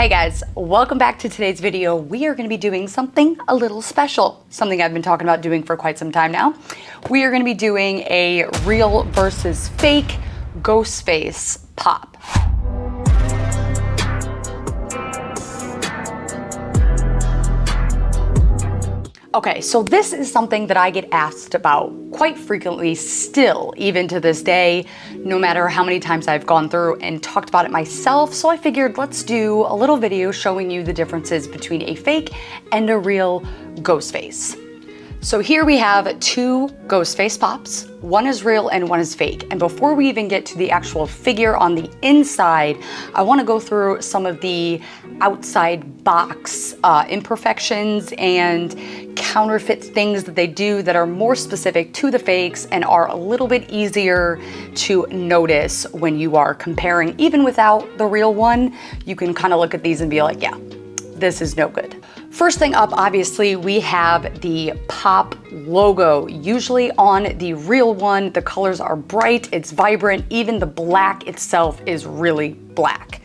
Hey guys, welcome back to today's video. We are going to be doing something a little special, something I've been talking about doing for quite some time now. We are going to be doing a real versus fake Ghostface pop. Okay, so this is something that I get asked about quite frequently still, even to this day, no matter how many times I've gone through and talked about it myself. So I figured let's do a little video showing you the differences between a fake and a real Ghostface. So here we have two Ghostface pops. One is real and one is fake. And before we even get to the actual figure on the inside, I want to go through some of the outside box imperfections and counterfeit things that they do that are more specific to the fakes and are a little bit easier to notice when you are comparing. Even without the real one, you can kind of look at these and be like, yeah, this is no good. First thing up, obviously, we have the pop logo. Usually on the real one, the colors are bright, it's vibrant, even the black itself is really black.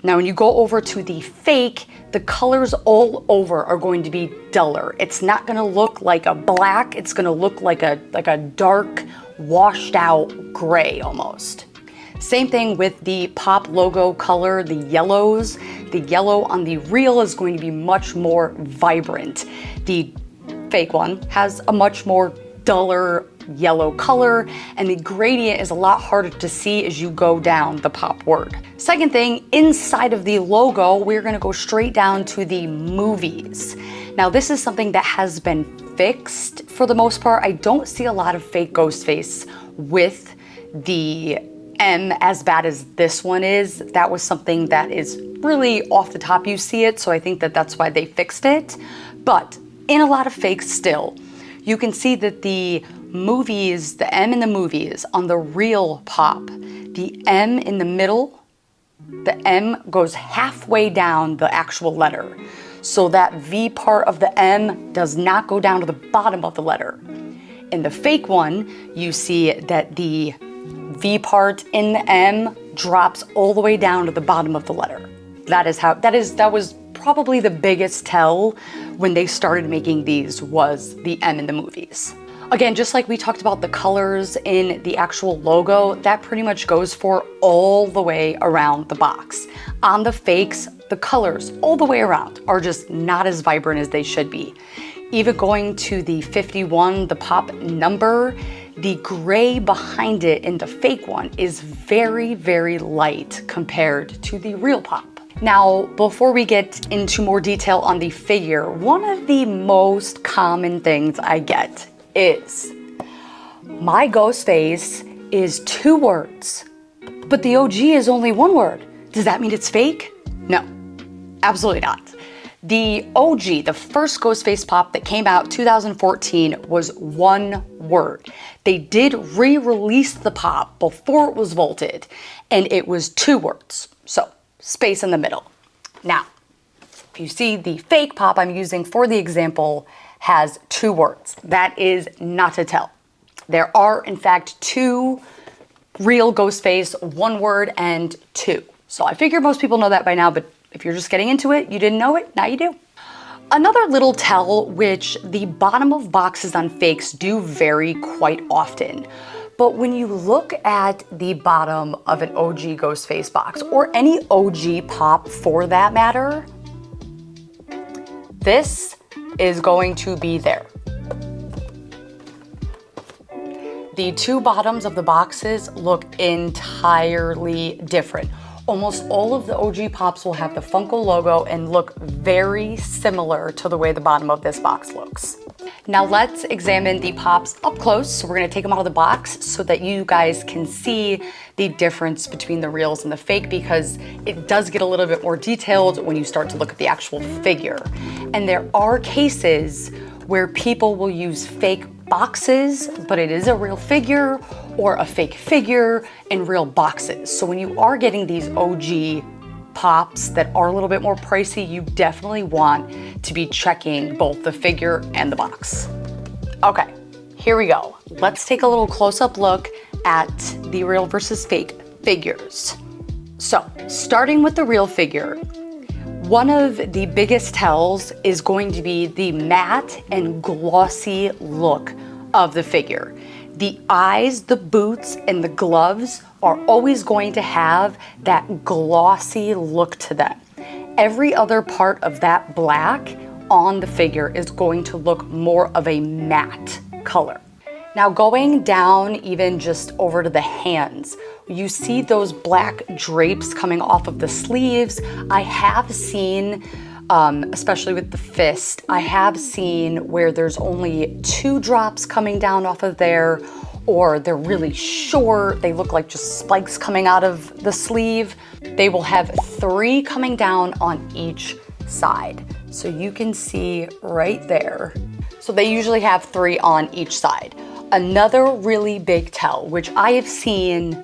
Now, when you go over to the fake, the colors all over are going to be duller. It's not gonna look like a black, it's gonna look like a dark, washed out gray almost. Same thing with the pop logo color, the yellows. The yellow on the real is going to be much more vibrant. The fake one has a much more duller yellow color, and the gradient is a lot harder to see as you go down the pop word. Second thing, inside of the logo, we're gonna go straight down to the movies. Now, this is something that has been fixed for the most part. I don't see a lot of fake Ghostface with the M as bad as this one is. That was something that is really off the top, you see it, so I think that that's why they fixed it. But in a lot of fakes still, you can see that the movies, the M in the movies on the real pop, the M in the middle, the M goes halfway down the actual letter. So that V part of the M does not go down to the bottom of the letter. In the fake one, you see that the V part in the M drops all the way down to the bottom of the letter. That was probably the biggest tell when they started making these, was the M in the movies. Again, just like we talked about the colors in the actual logo, that pretty much goes for all the way around the box. On the fakes, the colors all the way around are just not as vibrant as they should be. Even going to the 51, the pop number, the gray behind it in the fake one is very, very light compared to the real pop. Now, before we get into more detail on the figure, one of the most common things I get is, my Ghostface is 2 words, but the OG is only 1 word. Does that mean it's fake? No, absolutely not. The OG, the first Ghostface pop that came out 2014, was 1 word. They did re-release the pop before it was vaulted, and it was 2 words. So, space in the middle. Now, if you see the fake pop I'm using for the example has 2 words. That is not a tell. There are, in fact, 2 real Ghostface, 1 word and 2. So I figure most people know that by now, but if you're just getting into it, you didn't know it, now you do. Another little tell, which the bottom of boxes on fakes do vary quite often. But when you look at the bottom of an OG Ghostface box, or any OG pop for that matter, this is going to be there. The 2 bottoms of the boxes look entirely different. Almost all of the OG pops will have the Funko logo and look very similar to the way the bottom of this box looks. Now let's examine the pops up close. So we're gonna take them out of the box so that you guys can see the difference between the reals and the fake, because it does get a little bit more detailed when you start to look at the actual figure. And there are cases where people will use fake boxes, but it is a real figure, or a fake figure in real boxes. So when you are getting these OG pops that are a little bit more pricey, you definitely want to be checking both the figure and the box. Okay, here we go. Let's take a little close-up look at the real versus fake figures. So, starting with the real figure, One of the biggest tells is going to be the matte and glossy look of the figure. The eyes, the boots, and the gloves are always going to have that glossy look to them. Every other part of that black on the figure is going to look more of a matte color. Now going down even just over to the hands, you see those black drapes coming off of the sleeves. I have seen, especially with the fist, I have seen where there's only 2 drops coming down off of there, or they're really short. They look like just spikes coming out of the sleeve. They will have 3 coming down on each side. So you can see right there. So they usually have 3 on each side. Another really big tell, which I have seen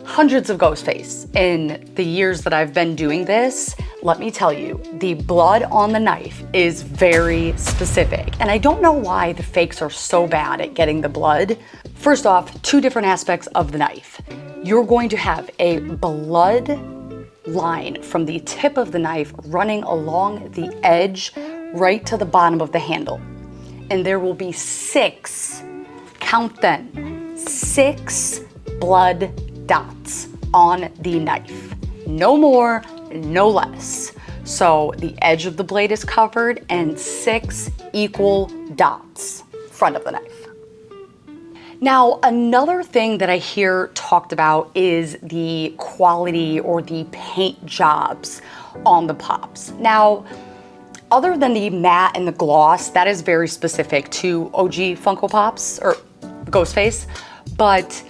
hundreds of Ghostface in the years that I've been doing this. Let me tell you, the blood on the knife is very specific. And I don't know why the fakes are so bad at getting the blood. First off, 2 different aspects of the knife. You're going to have a blood line from the tip of the knife running along the edge right to the bottom of the handle. And there will be 6, count them, 6 blood dots on the knife. No more, no less. So the edge of the blade is covered and 6 equal dots, front of the knife. Now, another thing that I hear talked about is the quality or the paint jobs on the pops. Now, other than the matte and the gloss, that is very specific to OG Funko Pops or Ghostface. But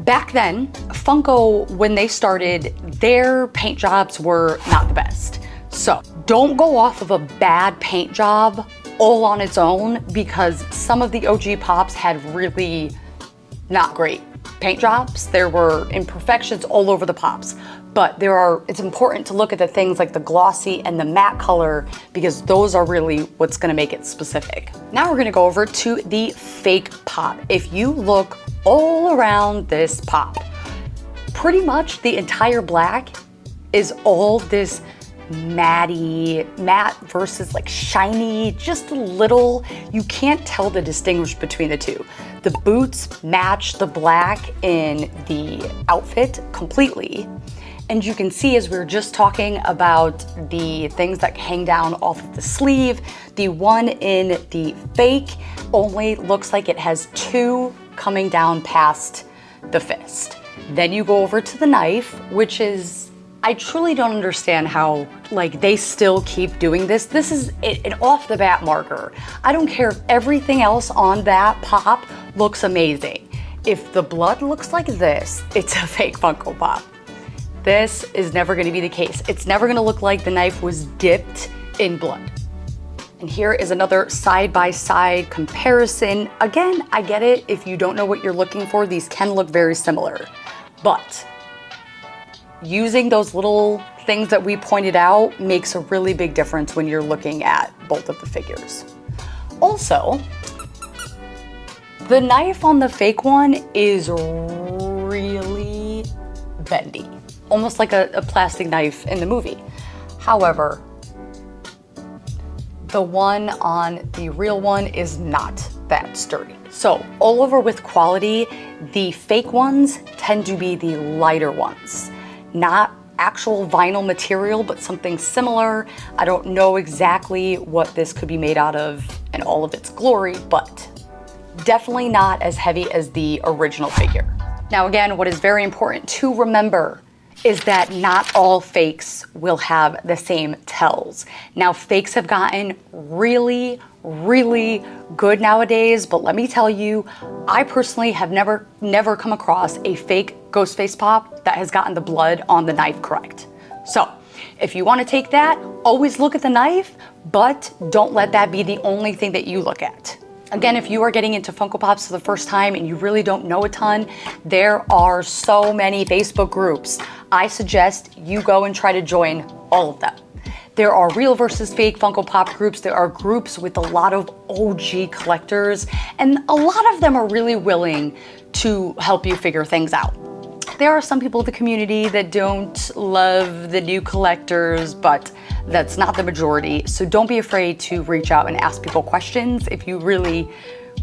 back then, Funko, when they started, their paint jobs were not the best. So don't go off of a bad paint job all on its own, because some of the OG Pops had really not great paint jobs. There were imperfections all over the Pops. But it's important to look at the things like the glossy and the matte color, because those are really what's gonna make it specific. Now we're gonna go over to the fake pop. If you look all around this pop, pretty much the entire black is all this matte versus like shiny, just a little. You can't tell the distinguish between the 2. The boots match the black in the outfit completely. And you can see, as we were just talking about the things that hang down off of the sleeve, the one in the fake only looks like it has 2 coming down past the fist. Then you go over to the knife, which is, I truly don't understand how, like, they still keep doing this. This is an off the bat marker. I don't care if everything else on that pop looks amazing. If the blood looks like this, it's a fake Funko Pop. This is never gonna be the case. It's never gonna look like the knife was dipped in blood. And here is another side-by-side comparison. Again, I get it, if you don't know what you're looking for, these can look very similar. But using those little things that we pointed out makes a really big difference when you're looking at both of the figures. Also, the knife on the fake one is really bendy. Almost like a plastic knife in the movie. However, the one on the real one is not that sturdy. So all over with quality, the fake ones tend to be the lighter ones. Not actual vinyl material, but something similar. I don't know exactly what this could be made out of in all of its glory, but definitely not as heavy as the original figure. Now again, what is very important to remember is that not all fakes will have the same tells. Now, fakes have gotten really, really good nowadays, but let me tell you, I personally have never come across a fake Ghostface Pop that has gotten the blood on the knife correct. So, if you want to take that, always look at the knife, but don't let that be the only thing that you look at. Again, if you are getting into Funko Pops for the first time and you really don't know a ton, there are so many Facebook groups. I suggest you go and try to join all of them. There are real versus fake Funko Pop groups. There are groups with a lot of OG collectors, and a lot of them are really willing to help you figure things out. there are some people in the community that don't love the new collectors, but that's not the majority. So don't be afraid to reach out and ask people questions if you really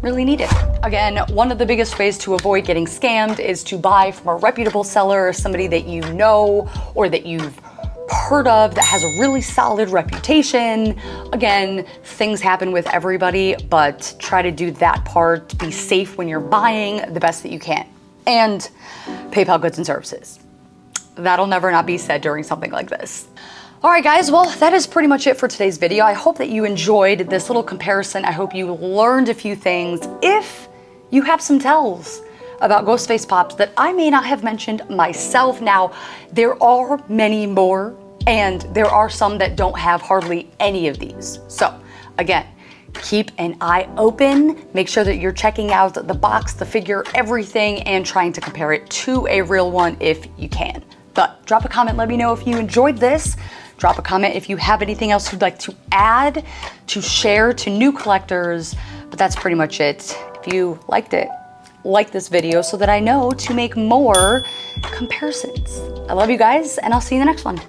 need it. Again, one of the biggest ways to avoid getting scammed is to buy from a reputable seller, somebody that you know or that you've heard of that has a really solid reputation. Again, things happen with everybody, but try to do that part. Be safe when you're buying the best that you can. And PayPal goods and services. That'll never not be said during something like this. All right, guys, well, that is pretty much it for today's video. I hope that you enjoyed this little comparison. I hope you learned a few things. If you have some tells about Ghostface Pops that I may not have mentioned myself. Now, there are many more, and there are some that don't have hardly any of these. So, again, keep an eye open. Make sure that you're checking out the box, the figure, everything, and trying to compare it to a real one if you can. But drop a comment, let me know if you enjoyed this. Drop a comment if you have anything else you'd like to add, to share to new collectors. But that's pretty much it. If you liked it, like this video so that I know to make more comparisons. I love you guys, and I'll see you in the next one.